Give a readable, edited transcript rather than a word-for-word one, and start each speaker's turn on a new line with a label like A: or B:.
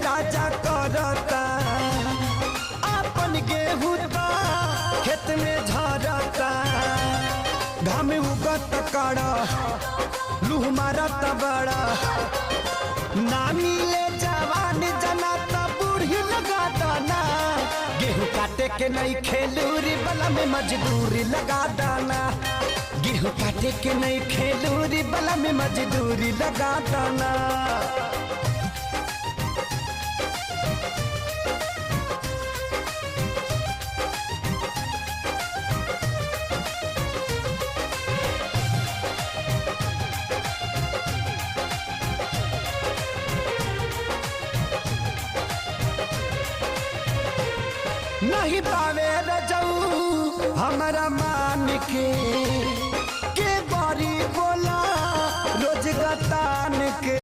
A: राजा करता अपन गेहूं तो खेत में झरता घाम उगत कड़ा लूह मारत बड़ा ना मिले जवान जना तो बूढ़ी लगा दाना गेहूं काटे के नहीं खेलूरी बला में मजदूरी लगा दाना गेहूं काटे के नहीं खेलूरी बला में मजदूरी लगा दाना। नहीं पावे रजऊ हमारा मान के बारी बोला रोज गतान के।